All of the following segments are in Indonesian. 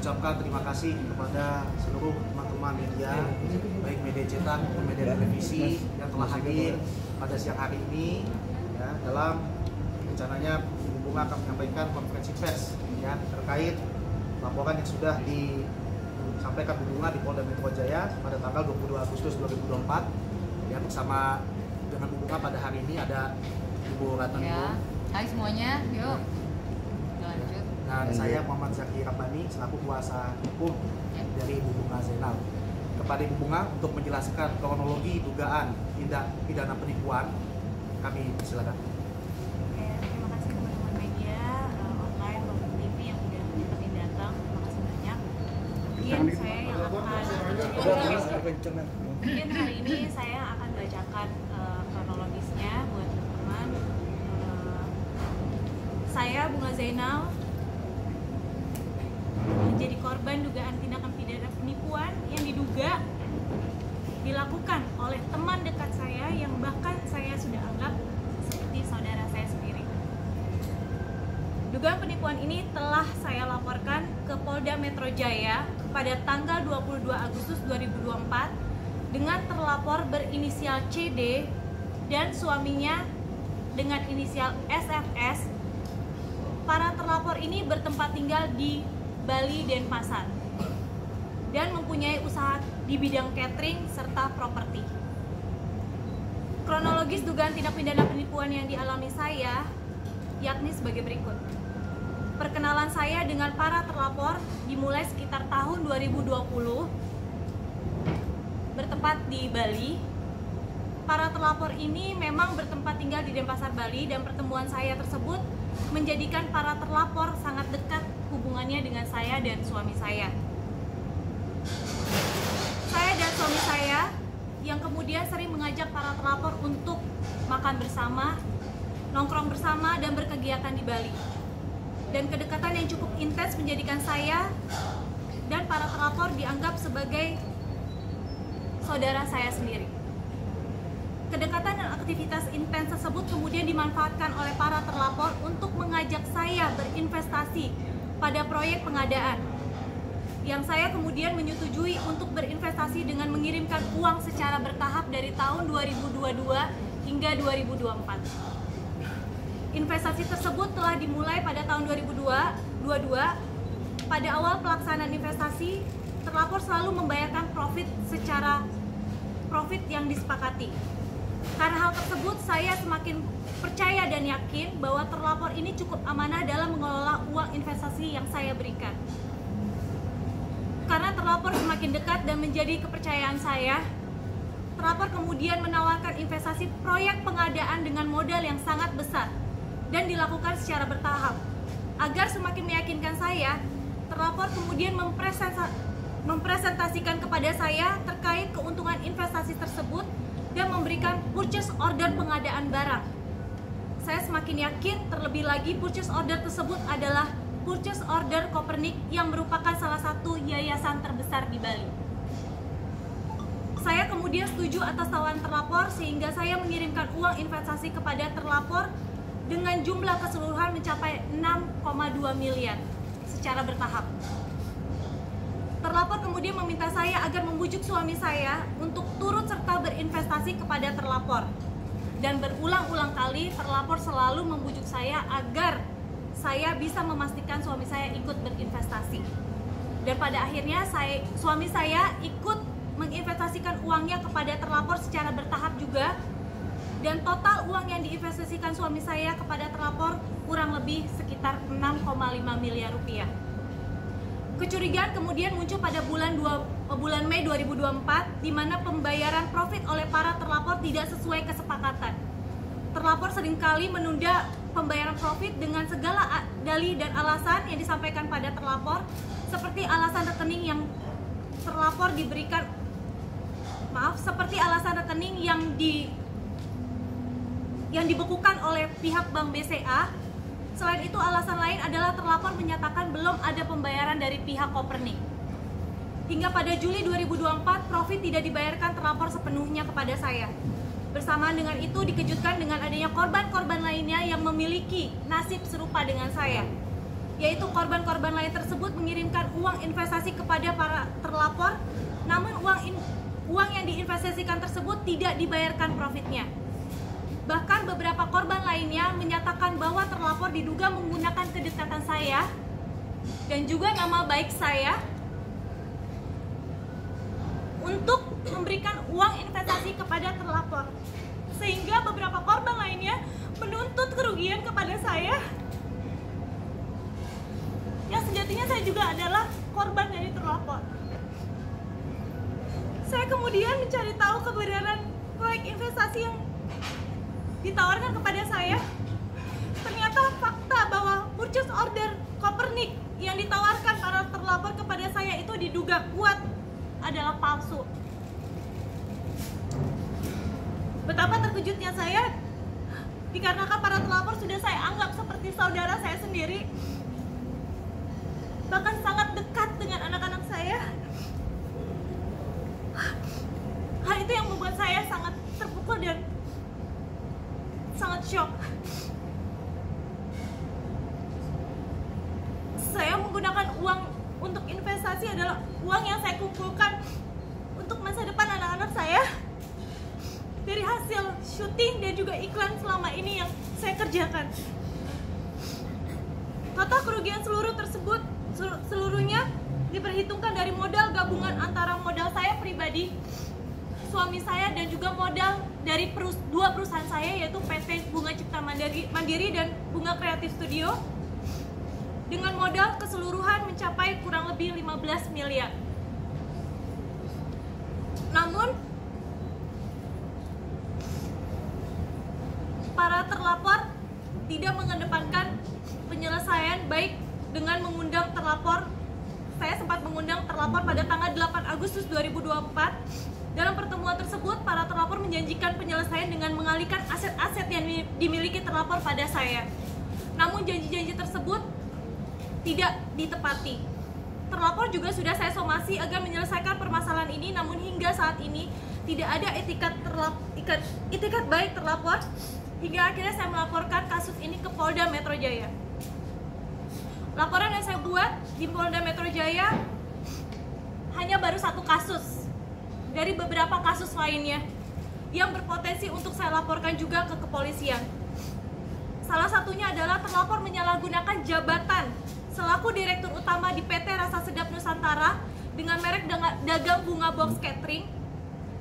mengucapkan terima kasih kepada seluruh teman-teman media, baik media cetak maupun media televisi yang telah hadir pada siang hari ini. Ya, dalam rencananya Ibu Bunga akan menyampaikan konferensi pers ya, terkait laporan yang sudah disampaikan Bu Bunga di Polda Metro Jaya pada tanggal 22 Agustus 2024. Ya, bersama dengan Bu Bunga pada hari ini ada Ibu Ratna. Ya. Hai semuanya, yuk lanjut. Dan saya Muhammad Zaki Rabbani selaku kuasa hukum dari Ibu Bunga Zainal. Kepada Ibu Bunga untuk menjelaskan kronologi dugaan tindak pidana penipuan, kami silakan. Oke, terima kasih teman-teman media online maupun TV yang sudah menyempatkan datang. Terima kasih banyak. Mungkin hari ini saya akan bacakan kronologisnya buat teman-teman. Saya Bunga Zainal menjadi korban dugaan tindakan pidana penipuan yang diduga dilakukan oleh teman dekat saya yang bahkan saya sudah anggap seperti saudara saya sendiri. Dugaan penipuan ini telah saya laporkan ke Polda Metro Jaya pada tanggal 22 Agustus 2024 dengan terlapor berinisial CD dan suaminya dengan inisial SFS. Para terlapor ini bertempat tinggal di Bali, Denpasar dan mempunyai usaha di bidang catering serta properti. Kronologis dugaan tindak pidana penipuan yang dialami saya yakni sebagai berikut. Perkenalan saya dengan para terlapor dimulai sekitar tahun 2020 bertempat di Bali. Para terlapor ini memang bertempat tinggal di Denpasar, Bali, dan pertemuan saya tersebut menjadikan para terlapor sangat dekat hubungannya dengan saya dan suami saya. Saya dan suami saya yang kemudian sering mengajak para terlapor untuk makan bersama, nongkrong bersama, dan berkegiatan di Bali. Dan kedekatan yang cukup intens menjadikan saya dan para terlapor dianggap sebagai saudara saya sendiri. Kedekatan dan aktivitas intens tersebut kemudian dimanfaatkan oleh para terlapor untuk mengajak saya berinvestasi pada proyek pengadaan, yang saya kemudian menyetujui untuk berinvestasi dengan mengirimkan uang secara bertahap dari tahun 2022 hingga 2024. Investasi tersebut telah dimulai pada tahun 2022. Pada awal pelaksanaan investasi, terlapor selalu membayarkan profit yang disepakati. Karena hal tersebut, saya semakin percaya dan yakin bahwa terlapor ini cukup amanah dalam mengelola uang investasi yang saya berikan. Karena terlapor semakin dekat dan menjadi kepercayaan saya, terlapor kemudian menawarkan investasi proyek pengadaan dengan modal yang sangat besar dan dilakukan secara bertahap. Agar semakin meyakinkan saya, terlapor kemudian mempresentasikan kepada saya terkait keuntungan investasi tersebut dan memberikan purchase order pengadaan barang. Saya semakin yakin, terlebih lagi purchase order tersebut adalah purchase order Copernic yang merupakan salah satu yayasan terbesar di Bali. Saya kemudian setuju atas tawaran terlapor sehingga saya mengirimkan uang investasi kepada terlapor dengan jumlah keseluruhan mencapai 6,2 miliar secara bertahap. Terlapor kemudian meminta saya agar membujuk suami saya untuk turut serta berinvestasi kepada terlapor. Dan berulang-ulang kali terlapor selalu membujuk saya agar saya bisa memastikan suami saya ikut berinvestasi. Dan pada akhirnya suami saya ikut menginvestasikan uangnya kepada terlapor secara bertahap juga. Dan total uang yang diinvestasikan suami saya kepada terlapor kurang lebih sekitar 6,5 miliar rupiah. Kecurigaan kemudian muncul pada bulan Mei 2024, di mana pembayaran profit oleh para terlapor tidak sesuai kesepakatan. Terlapor seringkali menunda pembayaran profit dengan segala dalih dan alasan yang disampaikan pada terlapor, seperti alasan rekening yang terlapor diberikan, seperti alasan rekening yang dibekukan oleh pihak Bank BCA. Selain itu, alasan lain adalah terlapor menyatakan belum ada pembayaran dari pihak Copernic. Hingga pada Juli 2024, profit tidak dibayarkan terlapor sepenuhnya kepada saya. Bersamaan dengan itu, dikejutkan dengan adanya korban-korban lainnya yang memiliki nasib serupa dengan saya, yaitu korban-korban lain tersebut mengirim mengirimkan uang investasi kepada para terlapor, namun uang yang diinvestasikan tersebut tidak dibayarkan profitnya. Bahkan beberapa korban lainnya menyatakan bahwa terlapor diduga menggunakan kedekatan saya dan juga nama baik saya untuk memberikan uang investasi kepada terlapor, sehingga beberapa korban lainnya menuntut kerugian kepada saya yang sejatinya saya juga adalah korban dari terlapor. Saya kemudian mencari tahu kebenaran proyek investasi yang ditawarkan kepada saya. Ternyata fakta bahwa purchase order Copernic yang ditawarkan para terlapor kepada saya itu diduga kuat adalah palsu. Betapa terkejutnya saya dikarenakan para terlapor sudah saya anggap seperti saudara saya sendiri, bahkan sangat dekat dengan anak-anak saya. Hal itu yang membuat saya sangat terpukul dan sangat shock. Saya menggunakan uang untuk investasi adalah uang yang saya kumpulkan untuk masa depan anak-anak saya dari hasil syuting dan juga iklan selama ini yang saya kerjakan. Total kerugian seluruhnya diperhitungkan dari modal gabungan antara modal saya pribadi, suami saya, dan juga modal dari dua perusahaan saya, yaitu PT Bunga Cipta Mandiri dan Bunga Kreatif Studio, dengan modal keseluruhan mencapai kurang lebih 15 miliar. Namun para terlapor tidak mengedepankan penyelesaian, baik dengan mengundang terlapor. Saya sempat mengundang terlapor pada tanggal 8 Agustus 2024. Dalam pertemuan tersebut, para terlapor menjanjikan penyelesaian dengan mengalihkan aset-aset yang dimiliki terlapor pada saya. Namun janji-janji tersebut tidak ditepati. Terlapor juga sudah saya somasi agar menyelesaikan permasalahan ini, namun hingga saat ini tidak ada itikat baik terlapor, hingga akhirnya saya melaporkan kasus ini ke Polda Metro Jaya. Laporan yang saya buat di Polda Metro Jaya hanya baru satu kasus dari beberapa kasus lainnya yang berpotensi untuk saya laporkan juga ke kepolisian. Salah satunya adalah terlapor menyalahgunakan jabatan selaku Direktur Utama di PT Rasa Sedap Nusantara dengan merek dagang bunga box catering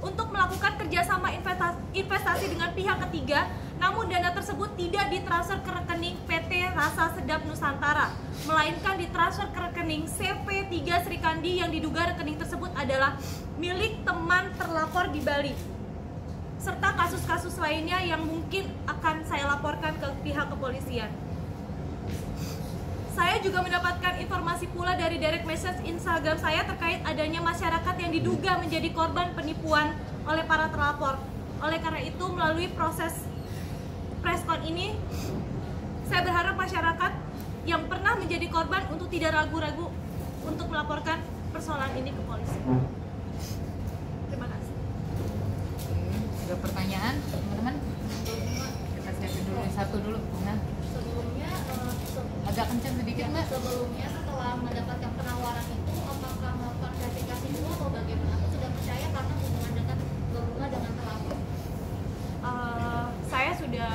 untuk melakukan kerjasama investasi dengan pihak ketiga, namun dana tersebut tidak ditransfer ke rekening PT Rasa Sedap Nusantara, melainkan ditransfer ke rekening CP3 Srikandi yang diduga rekening tersebut adalah milik teman terlapor di Bali, serta kasus-kasus lainnya yang mungkin akan saya laporkan ke pihak kepolisian. Saya juga mendapatkan informasi pula dari direct message Instagram saya terkait adanya masyarakat yang diduga menjadi korban penipuan oleh para terlapor. Oleh karena itu, melalui proses preskon ini, saya berharap masyarakat yang pernah menjadi korban untuk tidak ragu-ragu untuk melaporkan persoalan ini ke polisi. Terima kasih. Ada pertanyaan, teman-teman? Kita siapin dulu satu dulu. Nah, Sebelumnya agak kencang sedikit, Mbak. Sebelumnya setelah mendapatkan penawaran itu, apakah melakukan verifikasi dulu atau bagaimana? Aku sudah percaya karena hubungan dekat berhubungan dengan terlapor. Saya sudah,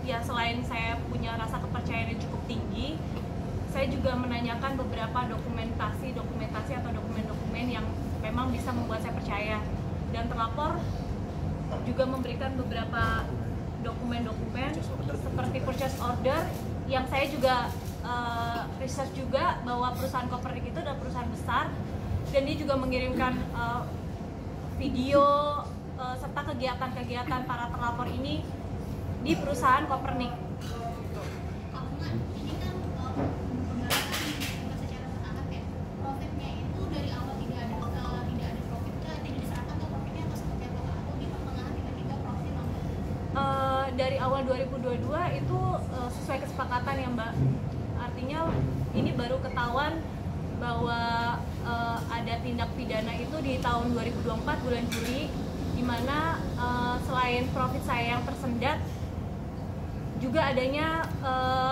ya selain saya punya rasa kepercayaan yang cukup tinggi, saya juga menanyakan beberapa dokumentasi atau dokumen-dokumen yang memang bisa membuat saya percaya, dan terlapor juga memberikan beberapa dokumen-dokumen seperti purchase order yang saya juga research juga bahwa perusahaan Copernic itu adalah perusahaan besar, dan dia juga mengirimkan video serta kegiatan-kegiatan para terlapor ini di perusahaan Copernic. Ini kan pembahasan secara bertahap ya. Profitnya itu dari awal tidak ada profit, tidak diserahkan ke profitnya atau seperti apa, atau di pertengahan tiba-tiba profit nambah? Dari awal 2022 itu sesuai kesepakatan ya, Mbak. Artinya ini baru ketahuan bahwa ada tindak pidana itu di tahun 2024 bulan Juli, di mana selain profit saya yang tersendat, juga adanya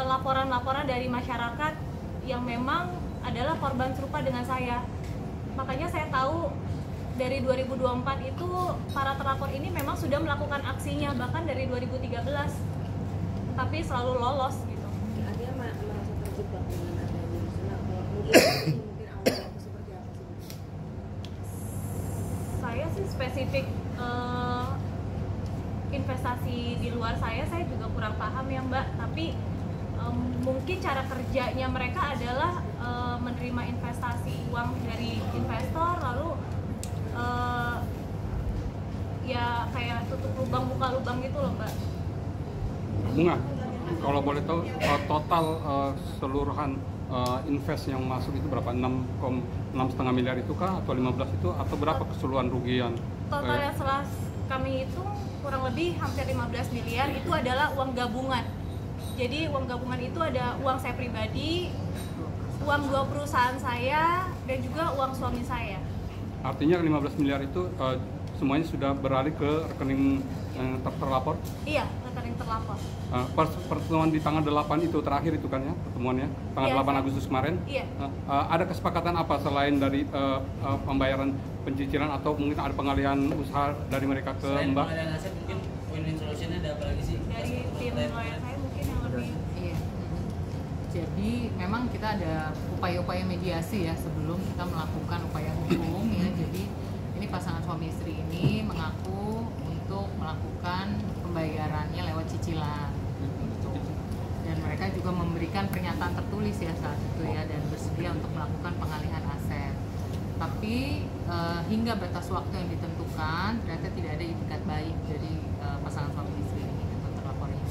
laporan-laporan dari masyarakat yang memang adalah korban serupa dengan saya. Makanya saya tahu dari 2024 itu para terlapor ini memang sudah melakukan aksinya bahkan dari 2013, tapi selalu lolos gitu. Artinya merasa terjebak dengan adanya misalnya kalau mungkin awalnya itu seperti apa sih? Saya sih spesifik investasi di luar saya juga kurang paham ya Mbak, tapi mungkin cara kerjanya mereka adalah menerima investasi uang dari investor lalu ya kayak tutup lubang buka lubang gitu loh Mbak. Bunga, kalau boleh tahu total seluruhan invest yang masuk itu berapa? 6,5 miliar itu kah atau 15 itu atau berapa keseluruhan rugian? Totalnya setelah kami itu kurang lebih hampir 15 miliar itu adalah uang gabungan. Jadi uang gabungan itu ada uang saya pribadi, uang 2 perusahaan saya, dan juga uang suami saya. Artinya 15 miliar itu semuanya sudah beralih ke rekening terlapor? Iya, rekening terlapor. Pertemuan di tanggal 8 itu terakhir itu kan ya pertemuannya? Tanggal Iya, 8 Agustus kemarin? Iya. Ada kesepakatan apa selain dari pembayaran pencicilan atau mungkin ada pengalihan usaha dari mereka ke Selain Mbak? pengalihan aset mungkin win-win solutionnya ada apa lagi sih? Dari tim lawyer saya mungkin yang lebih. Iya. Jadi memang kita ada upaya-upaya mediasi ya sebelum kita melakukan upaya hukum ya. Jadi ini pasangan suami istri ini mengaku untuk melakukan pembayarannya lewat cicilan. Gitu. Dan mereka juga memberikan pernyataan tertulis ya saat itu ya dan bersedia untuk melakukan pengalihan aset. Tapi hingga batas waktu yang ditentukan ternyata tidak ada itikat baik dari pasangan suami istri ini atau terlapor ini.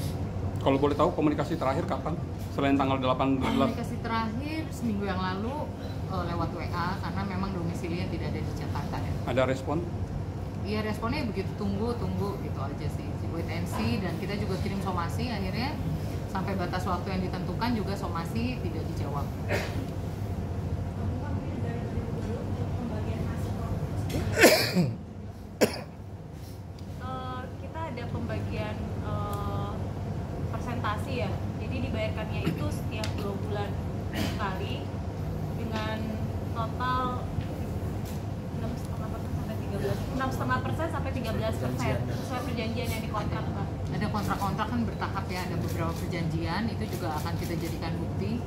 Kalau boleh tahu komunikasi terakhir kapan? Selain tanggal 18? Komunikasi terakhir seminggu yang lalu lewat WA karena memang domisilinya tidak ada di Jakarta ya. Ada respon? Iya responnya begitu tunggu gitu aja sih. Wait and see dan kita juga kirim somasi akhirnya sampai batas waktu yang ditentukan juga somasi tidak dijawab. Kita ada pembagian persentasi ya. Jadi dibayarkannya itu setiap 2 bulan sekali dengan total 6,5% sampai 13% sesuai perjanjian yang dikontrak Mbak. Ada kontrak-kontrak kan bertahap ya, ada beberapa perjanjian itu juga akan kita jadikan bukti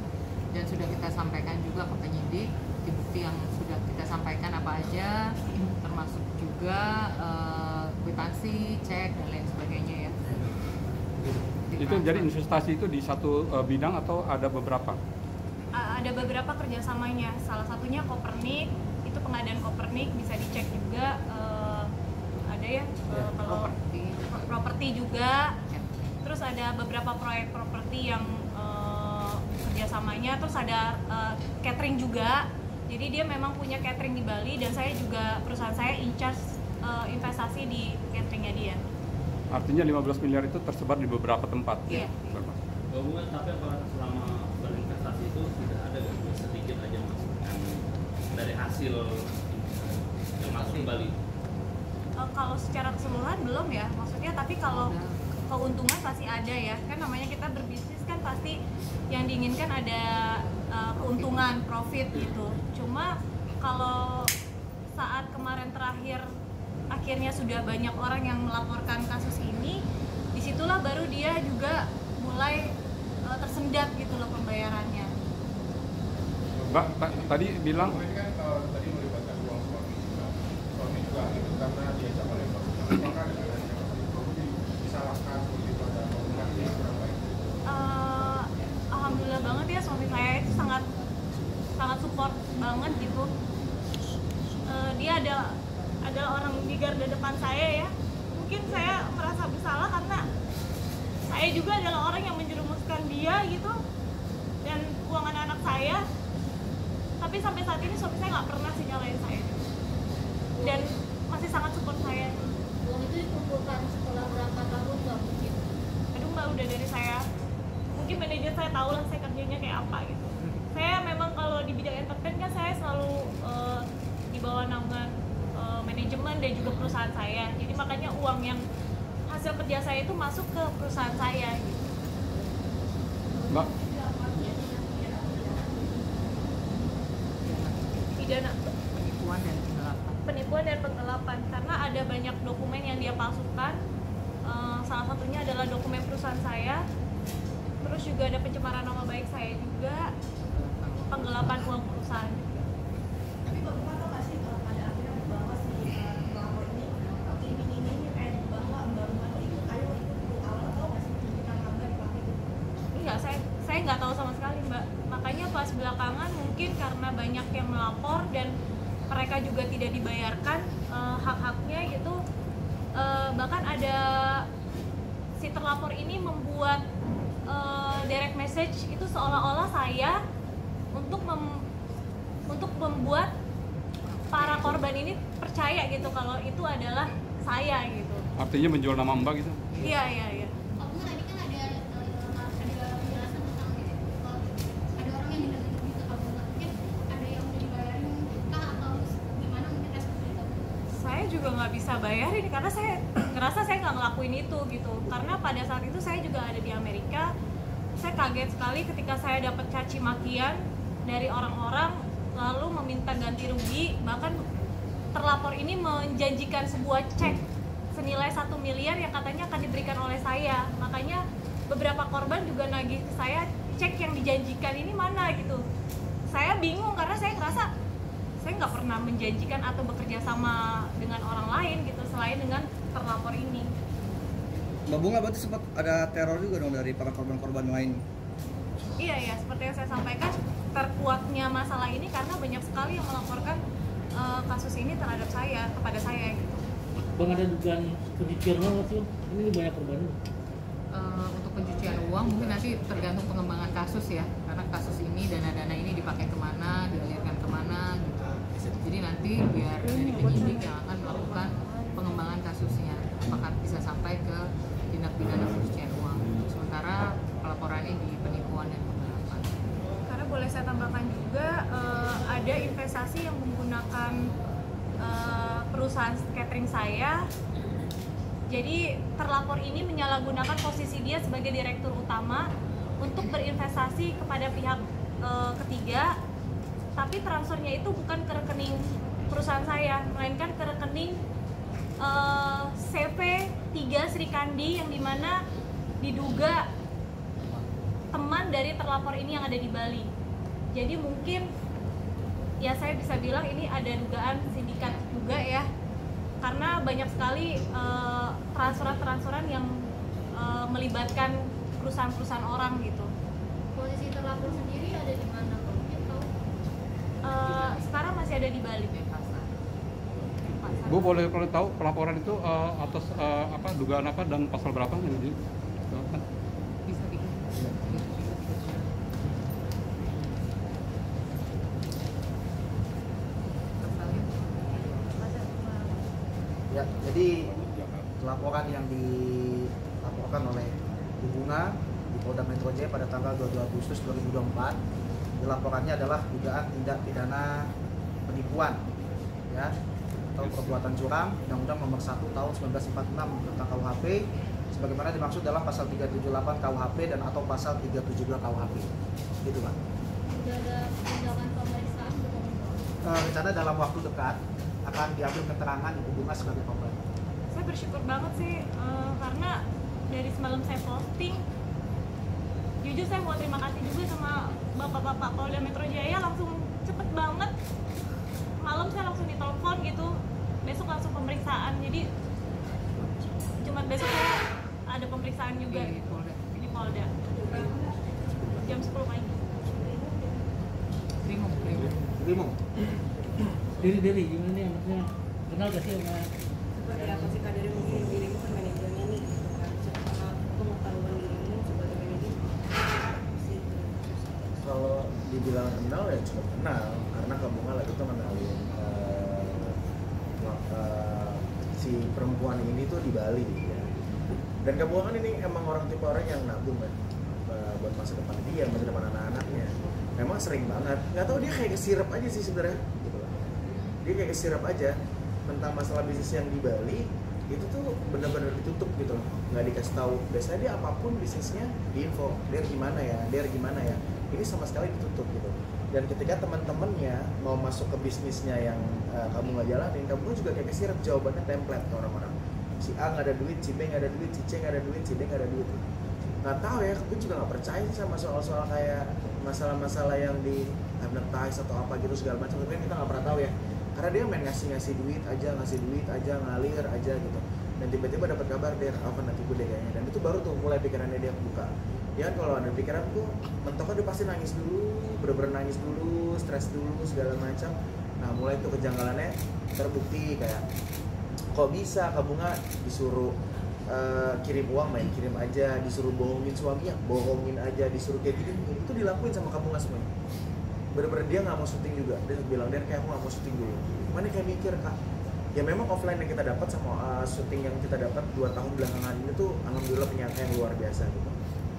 dan sudah kita sampaikan juga ke penyidik bukti yang sudah kita sampaikan apa aja termasuk juga kwitansi, cek dan lain sebagainya ya. Itu jadi investasi itu di satu bidang atau ada beberapa? Ada beberapa kerjasamanya, salah satunya Kopernik, itu pengadaan Kopernik bisa dicek juga ada ya kalau properti juga, terus ada beberapa proyek properti yang kerjasamanya, terus ada catering juga, jadi dia memang punya catering di Bali dan saya juga perusahaan saya in charge investasi di cateringnya dia. Artinya 15 miliar itu tersebar di beberapa tempat? Iya. Gabungan, tapi apakah selama berinvestasi itu tidak ada sedikit aja masukan dari hasil yang masuk kembali? Kalau secara keseluruhan belum ya, maksudnya tapi kalau keuntungan pasti ada ya, kan namanya kita berbisnis kan pasti yang diinginkan ada keuntungan, profit gitu. Cuma kalau saat kemarin terakhir akhirnya sudah banyak orang yang melaporkan kasus ini, disitulah baru dia juga mulai tersendat gitu loh pembayarannya. Mbak, tadi bilang ini kan tadi melibatkan uang suami juga itu karena diajak oleh apakah dengan adanya itu disalahkan begitu ada komunikasi kurang baik? Alhamdulillah banget ya, suami saya itu sangat support banget gitu. Dia adalah orang di garda depan saya ya. Mungkin saya merasa bersalah karena saya juga adalah orang yang menjerumuskan dia gitu dan uang anak-anak saya. Tapi sampai saat ini suami saya nggak pernah sih nyalain saya dan masih sangat support saya. Uang itu dikumpulkan setelah berapa tahun nggak mungkin? Aduh Mbak, udah dari saya, mungkin manajer saya tahu lah saya kerjanya kayak apa gitu. Saya memang kalau di bidang entertain kan saya selalu di bawah naungan manajemen dan juga perusahaan saya. Jadi makanya uang yang hasil kerja saya itu masuk ke perusahaan saya gitu. Mbak, pidana penipuan dan penggelapan. penipuan dan penggelapan karena ada banyak dokumen yang dia palsukan. Salah satunya adalah dokumen perusahaan saya. Terus juga ada pencemaran nama baik saya juga, penggelapan uang perusahaan. Tapi Bapak tahu nggak sih kalau pada akhirnya bahwa si pelapor ini iming-iming bahwa Mbak itu ayo ikut di awal, tahu nggak sih kita kabar dipakai itu? Enggak, saya nggak tahu sama sekali, Mbak. Makanya pas belakangan mungkin karena banyak yang melapor dan mereka juga tidak dibayarkan hak-haknya gitu. Bahkan ada si terlapor ini membuat direct message itu seolah-olah saya untuk membuat para korban ini percaya gitu kalau itu adalah saya gitu. Artinya menjual nama Mbak gitu? Iya. Pak Bunga tadi kan ada penjelasan tentang kalau ada orang yang minta tutup gitu Pak Bunga, mungkin ada yang udah dibayarin kah atau gimana mungkin respon itu? Saya juga nggak bisa bayarin karena saya ngerasa saya nggak ngelakuin itu gitu. Karena pada saat itu saya juga ada di Amerika. Saya kaget sekali ketika saya dapat caci makian dari orang-orang lalu meminta ganti rugi. Bahkan terlapor ini menjanjikan sebuah cek senilai 1 miliar yang katanya akan diberikan oleh saya. Makanya beberapa korban juga nagih ke saya, cek yang dijanjikan ini mana gitu. Saya bingung karena saya ngerasa saya nggak pernah menjanjikan atau bekerja sama dengan orang lain gitu selain dengan terlapor ini. Mbak Bunga berarti sempat ada teror juga dong dari para korban-korban lain? Iya, seperti yang saya sampaikan, terkuatnya masalah ini karena banyak sekali yang melaporkan kasus ini terhadap saya, kepada saya gitu. Bang, ada dugaan pencucian uang nggak sih? Ini banyak korban. Untuk pencucian uang mungkin nanti tergantung pengembangan kasus ya, karena kasus ini dana-dana ini dipakai kemana, dialirkan kemana gitu. Jadi nanti biar dari penyidik yang akan melakukan pengembangan kasusnya, apakah bisa sampai ke tindak pidana pencucian uang. Sementara pelaporannya di penipuan dan penggelapan. Karena boleh saya tambahkan juga ada investasi yang menggunakan perusahaan catering saya. Jadi terlapor ini menyalahgunakan posisi dia sebagai direktur utama untuk berinvestasi kepada pihak ketiga, tapi transfernya itu bukan ke rekening perusahaan saya, melainkan ke rekening CV 3 Sri Kandi yang dimana diduga teman dari terlapor ini yang ada di Bali. Jadi mungkin ya saya bisa bilang ini ada dugaan sindikat juga ya, karena banyak sekali transferan yang melibatkan perusahaan-perusahaan orang gitu. Posisi terlapor sendiri ada di mana Pak? Mungkin tahu? Sekarang masih ada di Bali. Bu, boleh kalau tahu pelaporan itu atas apa dugaan apa dan pasal berapa yang di? Bisa bikin. Ya, jadi laporan yang dilaporkan oleh Bu Bunga di Polda Metro Jaya pada tanggal 22 Agustus 2024, dilaporannya adalah dugaan tindak pidana penipuan, ya, atau perbuatan curang, Undang-Undang Nomor 1 Tahun 1946 tentang KUHP, sebagaimana dimaksud dalam Pasal 378 KUHP dan atau Pasal 372 KUHP. Gitu, Pak. Sudah ada tindakan pemeriksaan belum? Rencana dalam waktu dekat akan diambil keterangan Ibu Bunga sebagai korban. Saya bersyukur banget sih karena dari semalam saya posting, jujur saya mau terima kasih juga sama bapak-bapak Polda Metro Jaya, langsung cepet banget. Malam saya langsung ditelepon gitu, besok langsung pemeriksaan. Jadi Jumat besok saya ada pemeriksaan juga di Polda jam 10 pagi. Rimong. Dari gimana nih maksudnya? Kenal gak sih sama? Seperti apa sih Kak dari mungkin dirimu kan manajernya nih, sama pengetahuan dirimu sebagai manajer sih? Kalau dibilang kenal ya cuma kenal, karena Kak Bunga lagi tuh kenalin si perempuan ini tuh di Bali ya. Dan Kak Bunga kan ini emang orang tipe orang yang nabung kan buat masa depan dia, masa depan anak-anaknya. Memang sering banget, nggak tahu dia kayak kesirap aja sih sebenarnya gitu loh. Dia kayak kesirap aja tentang masalah bisnis yang di Bali itu tuh benar-benar ditutup gitu loh, nggak dikasih tahu. Biasanya dia apapun bisnisnya diinfo, dia gimana ya, ini sama sekali ditutup gitu. Dan ketika teman-temannya mau masuk ke bisnisnya yang kamu nggak jalanin, kamu juga kayak kesirap jawabannya template ke orang-orang. Si A nggak ada duit, si B nggak ada duit, si C nggak ada duit, si D nggak ada duit. Nggak tahu ya, aku juga nggak percaya sih sama soal-soal kayak masalah-masalah yang di hypnotize atau apa gitu segala macam. Tapi kita nggak pernah tahu ya, karena dia main ngasih duit aja, ngalir aja gitu. Dan tiba-tiba dapat kabar dia akan nanti gue deh kayaknya. Dan itu baru tuh mulai pikirannya dia buka. Ya kan kalau ada pikiran tuh mentoknya dia pasti nangis dulu, bener-bener nangis dulu, stres dulu segala macam. Nah mulai tuh kejanggalannya terbukti kayak kok bisa kamu nggak disuruh kirim uang main kirim aja, disuruh bohongin suaminya bohongin aja, disuruh kayak gini itu dilakuin sama kamu nggak semuanya. Bener-bener dia nggak mau syuting juga, dia bilang dia kayak aku nggak mau syuting dulu. Mana kayak mikir kak, ya memang offline yang kita dapat sama syuting yang kita dapat 2 tahun belakangan ini tuh alhamdulillah penyakit yang luar biasa gitu.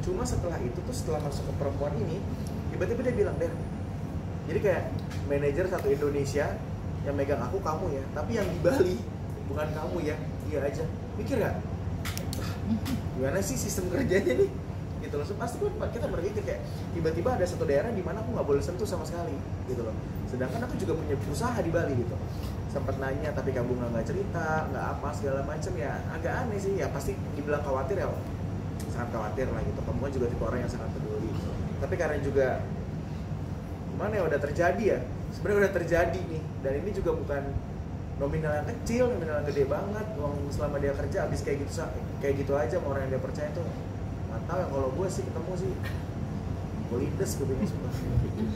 Cuma setelah itu tuh setelah masuk ke perempuan ini tiba-tiba dia bilang deh, jadi kayak manajer satu Indonesia yang megang aku kamu ya, tapi yang di Bali bukan kamu ya, dia aja. Mikir gak? Gimana sih sistem kerjanya nih? Gitu loh, pasti kita berpikir kayak tiba-tiba ada satu daerah di mana aku nggak boleh sentuh sama sekali gitu loh. Sedangkan aku juga punya usaha di Bali gitu. Sempat nanya tapi kamu nggak cerita, nggak apa segala macam ya, agak aneh sih ya. Pasti dibilang khawatir ya, sangat khawatir lah gitu. Kamu kan juga tipe orang yang sangat peduli. Tapi karena juga gimana ya udah terjadi ya, sebenarnya udah terjadi nih. Dan ini juga bukan nominal yang kecil, nominal yang gede banget. Uang selama dia kerja habis kayak gitu aja sama orang yang dia percaya tuh. Nggak tahu ya, kalau gue sih ketemu sih gue lides gue bingung semua.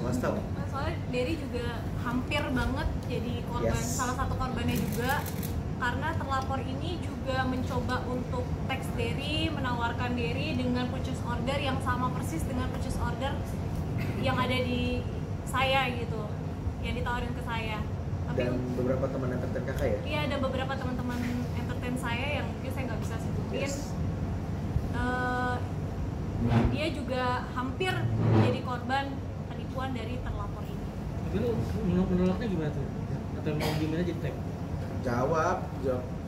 Nggak tahu. Soalnya Derry juga hampir banget jadi korban, salah satu korbannya juga. Karena terlapor ini juga mencoba untuk teks Derry, menawarkan Derry dengan purchase order yang sama persis dengan purchase order yang ada di saya gitu, yang ditawarin ke saya. Tapi dan beberapa teman entertain kakak ya? Iya, ada beberapa teman-teman entertain saya yang mungkin saya nggak bisa sebutin. Dia juga hampir jadi korban penipuan dari terlapor ini. Tapi lu menolaknya gimana tuh? Atau mau gimana jadi tag? Jawab.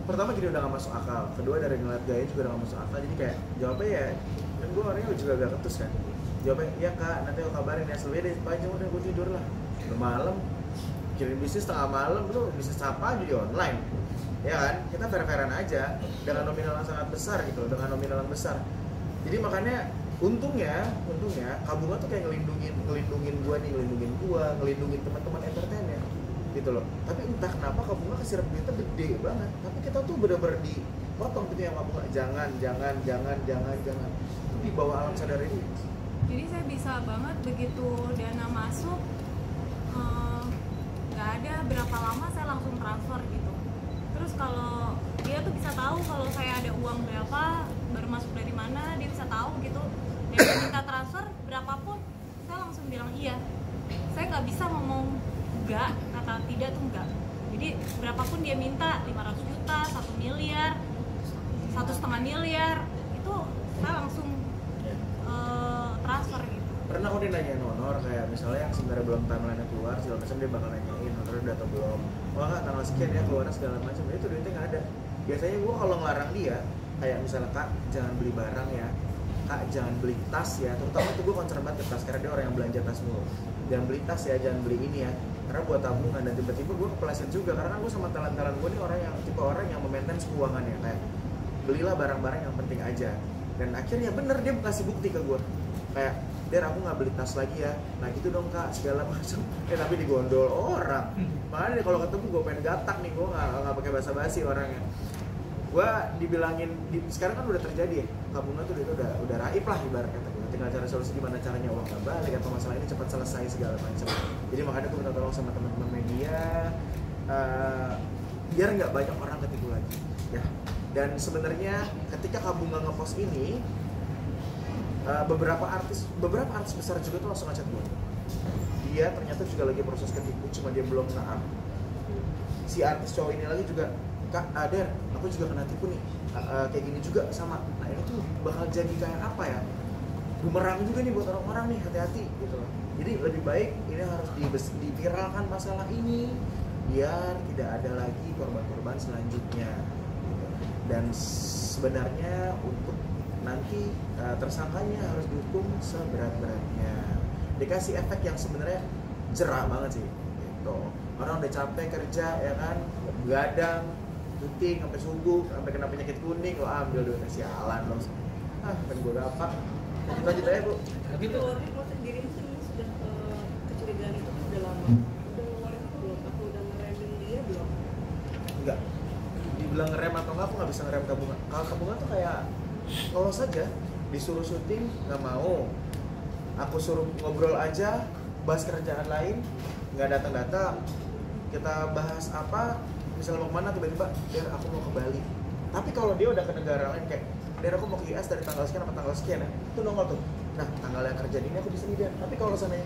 Pertama gini udah gak masuk akal. Kedua dari ngeliat gaya juga udah gak masuk akal. Jadi kayak jawabnya ya, kan gue orangnya juga agak ketus kan. Jawabnya, ya kak, nanti aku kabarin ya. Selesai deh, panjang udah gue tidur lah. Udah malam, kirim bisnis tengah malam, lu bisnis apa aja di online. Ya kan, kita fair-fairan aja dengan nominal yang sangat besar gitu, dengan nominal yang besar. Jadi makanya untungnya Kabunga tuh kayak ngelindungin gua nih, ngelindungin teman-teman entertainnya gitu loh. Tapi entah kenapa Kabunga kesirap duitnya gede banget. Tapi kita tuh bener-bener dipotong gitu yang Kabunga, jangan. Itu di bawah alam sadar ini. Jadi saya bisa banget begitu dana masuk, nggak ada berapa lama saya langsung transfer gitu. Terus kalau dia tuh bisa tahu kalau saya ada uang berapa, baru masuk dari mana, dia bisa tahu gitu. Dan dia minta transfer berapapun, saya langsung bilang iya. Saya nggak bisa ngomong enggak, kata tidak tuh enggak. Jadi berapapun dia minta, 500 juta, 1 miliar, 1,5 miliar, itu saya langsung transfer gitu. Pernah aku nanyain honor kayak misalnya yang sebenarnya belum timeline-nya keluar, segala macam dia bakal nanyain honornya udah atau belum. Wah kak tanggal sekian ya keluarnya segala macam, itu duitnya nggak ada. Biasanya gua kalau ngelarang dia kayak misalnya kak jangan beli barang ya, kak jangan beli tas ya, terutama itu gua concern banget ke tas karena dia orang yang belanja tas mulu. Jangan beli tas ya, jangan beli ini ya, karena buat tabungan. Dan tiba-tiba gua kepleset juga karena kan gua sama talent-talent gua nih orang yang tipe orang yang memaintain keuangannya kayak belilah barang-barang yang penting aja. Dan akhirnya bener dia kasih bukti ke gua kayak Der aku nggak beli tas lagi ya, nah gitu dong kak segala macam. Tapi digondol orang. Makanya kalau ketemu gue pengen gatak nih, gue nggak pakai basa-basi orangnya. Gue dibilangin sekarang kan udah terjadi ya, Kabunga tuh itu udah raib lah ibaratnya. Tinggal cari solusi gimana caranya uang nggak balik atau masalah ini cepat selesai segala macam. Jadi makanya gue minta tolong sama teman-teman media biar nggak banyak orang ketipu lagi. Ya. Dan sebenarnya ketika Kabunga ngepost ini beberapa artis besar juga tuh langsung ngechat gue. Dia ternyata juga lagi proses ketipu, cuma dia belum nge-up. Si artis cowok ini lagi juga, kak Der, aku juga kena tipu nih, kayak gini juga sama. Nah ini tuh bakal jadi kayak apa ya? Bumerang juga nih buat orang-orang nih, hati-hati gitu loh. Jadi lebih baik ini harus diviralkan masalah ini biar tidak ada lagi korban-korban selanjutnya. Dan sebenarnya untuk nanti tersangkanya harus dihukum seberat-beratnya, dikasih efek yang sebenarnya cerah banget sih gitu. Orang udah capek kerja ya kan, begadang, syuting sampai subuh, sampai kena penyakit kuning, lo ambil duitnya, sialan lo. Kan gue dapat. Lanjut aja Bu. Tapi itu Keluarnya proses dirimu sendiri sudah kecurigaan itu udah lama. Udah ngeluarin itu belum? Atau udah ngeremin dia belum? Enggak. Dibilang ngerem atau enggak, aku nggak bisa ngerem tabungan. Kalau tabungan tuh kayak ngelos aja, disuruh syuting nggak mau. Aku suruh ngobrol aja, bahas kerjaan lain, nggak datang-datang. Kita bahas apa, misalnya mau kemana, tiba-tiba, Der aku mau ke Bali. Tapi kalau dia udah ke negara lain kayak, Der aku mau ke US dari tanggal sekian sampai tanggal sekian ya, itu nongol tuh. Nah tanggal yang kerjaan ini aku bisa nih, Der. Tapi kalau sana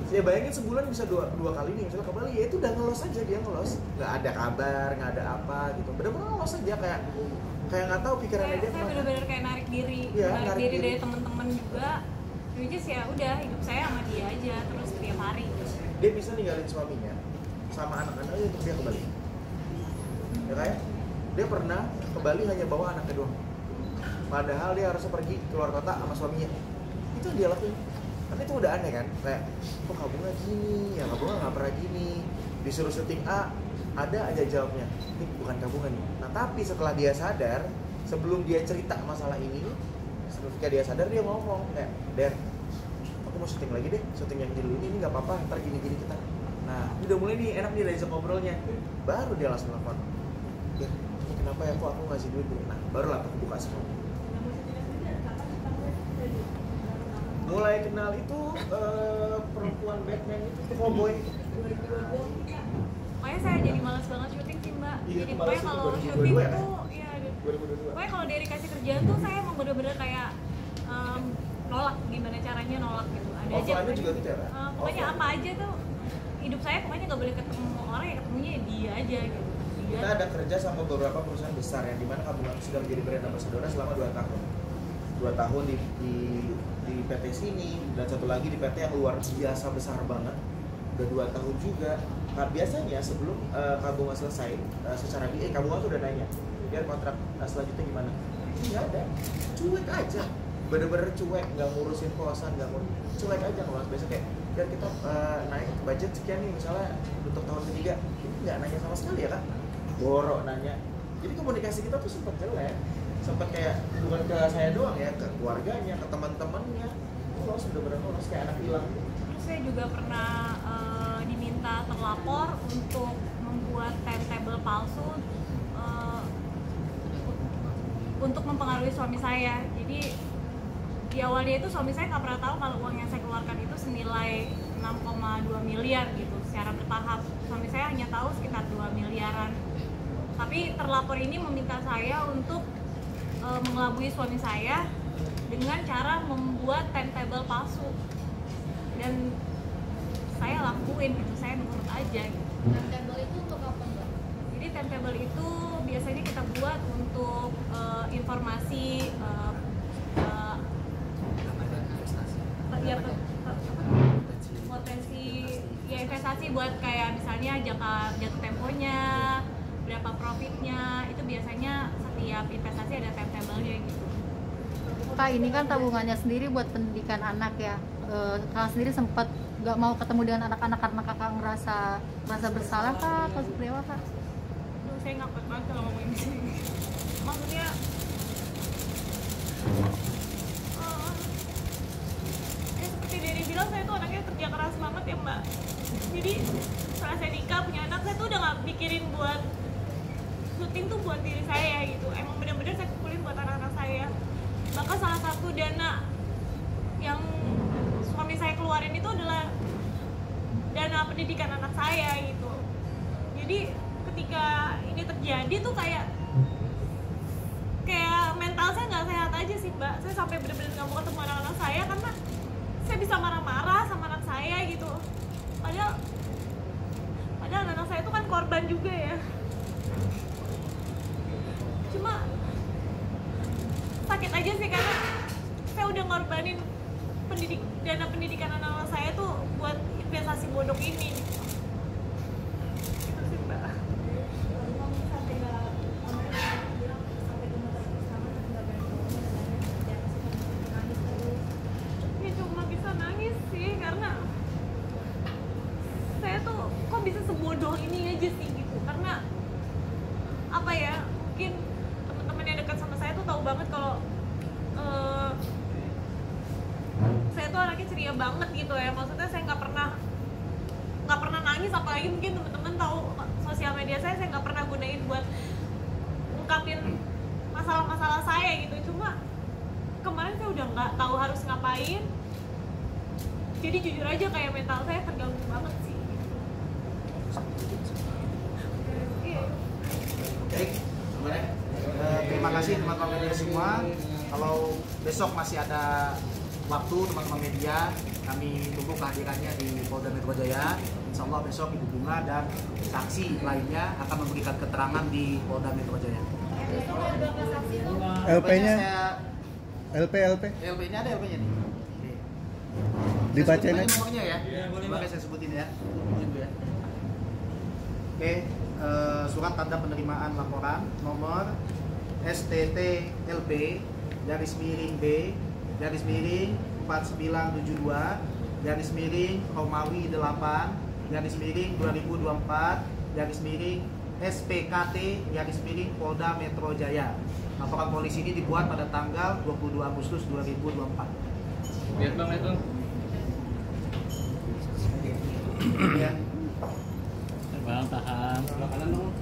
ya bayangin sebulan bisa dua kali nih, misalnya ke Bali, ya itu udah ngelos aja, dia ngelos. Nggak ada kabar, nggak ada apa gitu. Bener-bener ngelos aja, kayak nggak tahu pikirannya dia Saya kemana. benar-benar kayak narik diri, Iya, narik narik diri diri. dari teman-teman juga. Which is ya udah hidup saya sama dia aja terus tiap hari. Dia bisa ninggalin suaminya sama anak-anaknya untuk dia ke Bali. Ya kayak dia pernah ke Bali hanya bawa anaknya doang. Padahal dia harusnya pergi keluar kota sama suaminya. Itu yang dia lakuin. Kan itu udah aneh kan? Kayak, kok kabungan gini, ya kabungan nggak pernah gini. Disuruh syuting A, ada aja jawabnya. Ini bukan kabungan nih. Nah tapi setelah dia sadar, sebelum dia cerita masalah ini, ketika dia sadar dia ngomong kayak, Der, aku mau syuting lagi deh, syuting yang dulu ini nggak apa-apa, ntar gini-gini kita. Nah, udah mulai nih enak nih dari ngobrolnya. Baru dia langsung telepon. Der, ini kenapa ya kok aku ngasih duit? Nah, barulah aku buka semua. Mulai kenal itu perempuan Batman itu cowboy. Makanya saya jadi malas banget syuting sih Mbak. Iya, Jadi malas pokoknya itu kalau 2022 syuting ya, tuh kan? ya 2022. pokoknya kalau dari kasih kerjaan tuh saya emang bener-bener kayak nolak, gimana caranya nolak gitu. Ada aja Offline-nya juga gitu ya, Kak? pokoknya Offline. apa aja tuh hidup saya pokoknya nggak boleh ketemu orang, ya ketemunya dia aja gitu. Dia. Kita ada kerja sama beberapa perusahaan besar yang dimana kamu sudah menjadi brand ambassador selama 2 tahun. 2 tahun di PT sini dan satu lagi di PT yang luar biasa besar banget. Udah 2 tahun juga. Nah biasanya sebelum kabungan selesai secara BA, kabungan tuh udah nanya, biar kontrak selanjutnya gimana? Nggak ada, cuek aja, bener-bener cuek, nggak ngurusin kosan, nggak ngurus, cuek aja ngeluas. Biasa kayak, biar kita naik budget sekian nih misalnya untuk tahun ketiga, ini nggak nanya sama sekali ya Kak, borok nanya. Jadi komunikasi kita tuh sempet jelek, sempet kayak bukan ke saya doang ya, ke keluarganya, ke teman-temannya, ngeluas, bener-bener ngeluas kayak anak hilang. Terus saya juga pernah diminta terlapor untuk membuat timetable palsu untuk mempengaruhi suami saya. Jadi di awalnya itu suami saya nggak pernah tahu kalau uang yang saya keluarkan itu senilai 6,2 miliar gitu secara bertahap. Suami saya hanya tahu sekitar 2 miliaran. Tapi terlapor ini meminta saya untuk mengelabui suami saya dengan cara membuat timetable palsu. Dan saya lakuin gitu, saya nurut aja gitu. Timetable itu untuk apa Mbak? Jadi timetable itu biasanya kita buat untuk informasi potensi ya investasi buat kayak misalnya jatuh temponya, berapa profitnya, itu biasanya setiap investasi ada timetable-nya gitu. Kak, ini kan tabungannya sendiri buat pendidikan anak ya. Kakak sendiri sempat nggak mau ketemu dengan anak-anak karena kakak ngerasa bersalah kak atau seperti apa kak? Aduh, saya nggak kuat banget kalau ngomongin di sini. Maksudnya seperti Diri bilang, saya tuh anaknya kerja keras banget ya Mbak. Jadi setelah saya nikah punya anak, saya tuh udah nggak pikirin buat syuting tuh buat diri saya gitu. Emang bener-bener saya kumpulin buat anak-anak saya. Bahkan salah satu dana yang suami saya keluarin itu adalah dana pendidikan anak saya gitu. Jadi ketika ini terjadi tuh kayak mental saya nggak sehat aja sih Mbak. Saya sampai bener-bener nggak mau ketemu anak-anak saya karena saya bisa marah-marah sama anak saya gitu. Padahal anak saya itu kan korban juga ya. Cuma sakit aja sih karena saya udah ngorbanin dana pendidikan anak-anak saya tuh buat investasi bodong ini. Itu sih Mbak. Ya cuma bisa nangis sih karena bahagia banget gitu ya. Maksudnya saya nggak pernah nangis, apalagi mungkin teman-teman tahu sosial media saya nggak pernah gunain buat ungkapin masalah-masalah saya gitu. Cuma kemarin saya udah nggak tahu harus ngapain, jadi jujur aja kayak mental saya terganggu banget sih. Iya. Baik, terima kasih teman-teman media semua. Kalau besok masih ada waktu teman-teman media, kami tunggu kehadirannya di Polda Metro Jaya. Insya Allah besok Ibu Bunga dan saksi lainnya akan memberikan keterangan di Polda Metro Jaya. LP-nya? Saya, LP-nya ada LP-nya nih. Dibacain aja nomornya ya. Boleh saya sebutin ya. Oke, surat tanda penerimaan laporan nomor STTLP _B _4972 Romawi 8 _2024 SPKT Polda Metro Jaya. Laporan polisi ini dibuat pada tanggal 22 Agustus 2024. Lihat Bang itu. Ya. Bang tahan. Kanan dong.